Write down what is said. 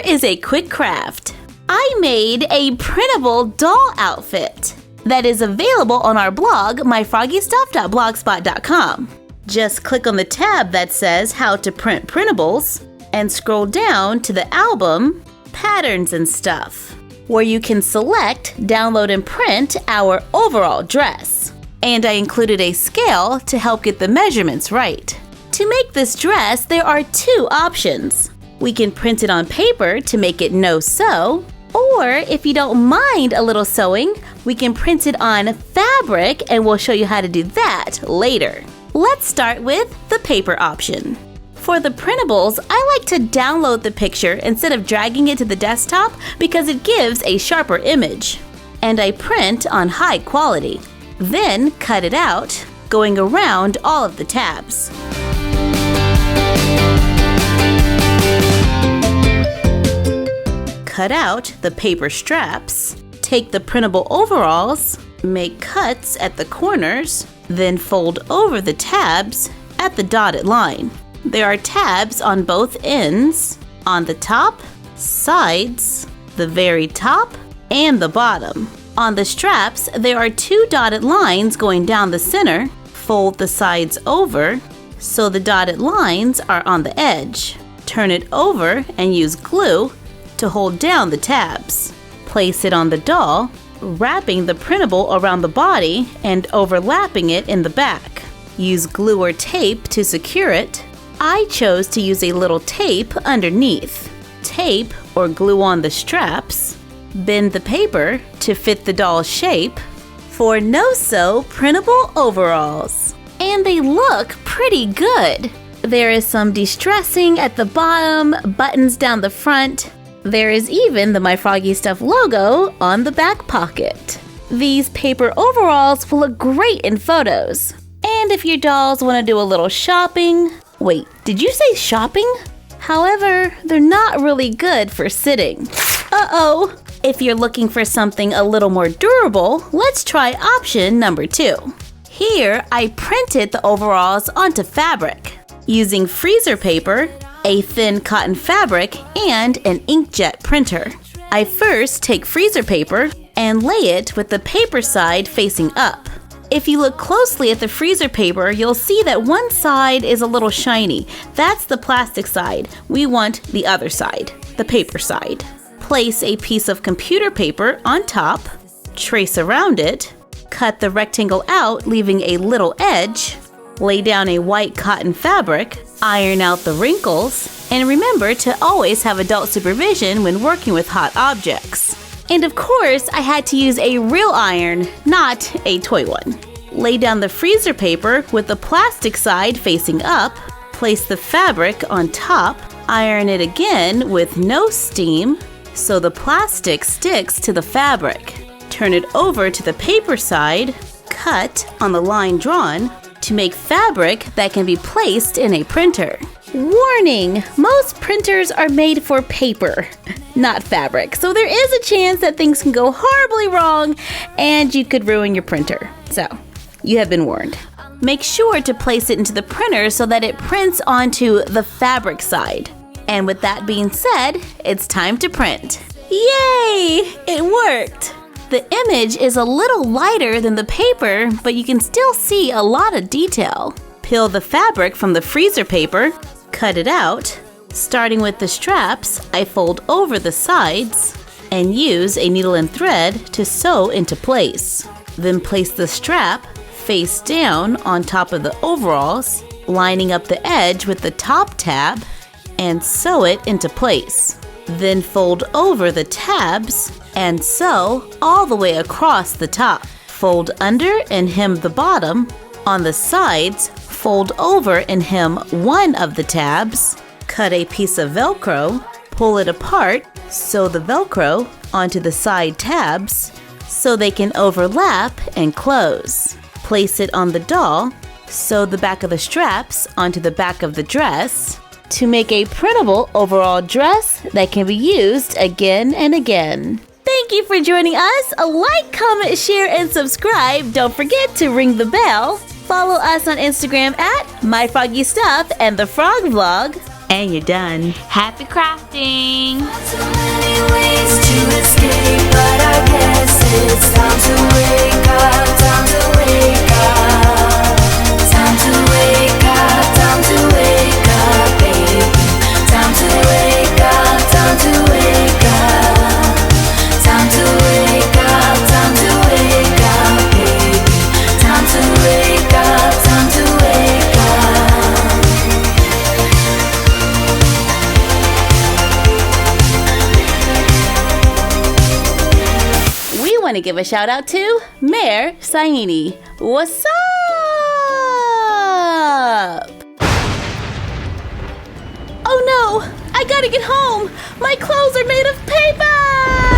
is a quick craft. I made a printable doll outfit that is available on our blog, myfroggystuff.blogspot.com. Just click on the tab that says How to Print Printables and scroll down to the album, Patterns and Stuff, where you can select, download, and print our overall dress. And I included a scale to help get the measurements right. To make this dress, there are two options. We can print it on paper to make it no-sew, or if you don't mind a little sewing, we can print it on fabric, and we'll show you how to do that later. Let's start with the paper option. For the printables, I like to download the picture instead of dragging it to the desktop because it gives a sharper image. And I print on high quality. Then cut it out, going around all of the tabs. Cut out the paper straps, take the printable overalls, make cuts at the corners, then fold over the tabs at the dotted line. There are tabs on both ends, on the top, sides, the very top, and the bottom. On the straps, there are two dotted lines going down the center. Fold the sides over so the dotted lines are on the edge. Turn it over and use glue to hold down the tabs. Place it on the doll, wrapping the printable around the body and overlapping it in the back. Use glue or tape to secure it. I chose to use a little tape underneath. Tape or glue on the straps. Bend the paper to fit the doll's shape for no-sew printable overalls. And they look pretty good. There is some de-stressing at the bottom, buttons down the front. There is even the My Froggy Stuff logo on the back pocket. These paper overalls will look great in photos. And if your dolls want to do a little shopping... Wait, did you say shopping? However, they're not really good for sitting. Uh-oh! If you're looking for something a little more durable, let's try option number 2. Here, I printed the overalls onto fabric using freezer paper, a thin cotton fabric, and an inkjet printer. I first take freezer paper and lay it with the paper side facing up. If you look closely at the freezer paper, you'll see that one side is a little shiny. That's the plastic side. We want the other side, the paper side. Place a piece of computer paper on top, trace around it, cut the rectangle out, leaving a little edge, lay down a white cotton fabric, iron out the wrinkles, and remember to always have adult supervision when working with hot objects. And of course, I had to use a real iron, not a toy one. Lay down the freezer paper with the plastic side facing up, place the fabric on top, iron it again with no steam so the plastic sticks to the fabric. Turn it over to the paper side, cut on the line drawn to make fabric that can be placed in a printer. Warning! Most printers are made for paper, not fabric, so there is a chance that things can go horribly wrong and you could ruin your printer. So, you have been warned. Make sure to place it into the printer so that it prints onto the fabric side. And with that being said, it's time to print. Yay! It worked! The image is a little lighter than the paper, but you can still see a lot of detail. Peel the fabric from the freezer paper, cut it out. Starting with the straps, I fold over the sides and use a needle and thread to sew into place. Then place the strap face down on top of the overalls, lining up the edge with the top tab, and sew it into place. Then fold over the tabs and sew all the way across the top. Fold under and hem the bottom. On the sides, fold over and hem one of the tabs. Cut a piece of Velcro, pull it apart, sew the Velcro onto the side tabs so they can overlap and close. Place it on the doll, sew the back of the straps onto the back of the dress to make a printable overall dress that can be used again and again. Thank you for joining us. Like, comment, share, and subscribe. Don't forget to ring the bell. Follow us on Instagram at My Froggy Stuff and The Frog Vlog. And you're done. Happy crafting! So many ways to escape, but I guess it's time to wake up, time to wake up, time to wake up, time to wake up, baby. Time to wake up, time to wake up, time to wake up, time to wake up, baby. Time to wake up, time to wake up. We want to give a shout out to Mayor Saini. What's up? Oh no! I gotta get home! My clothes are made of paper!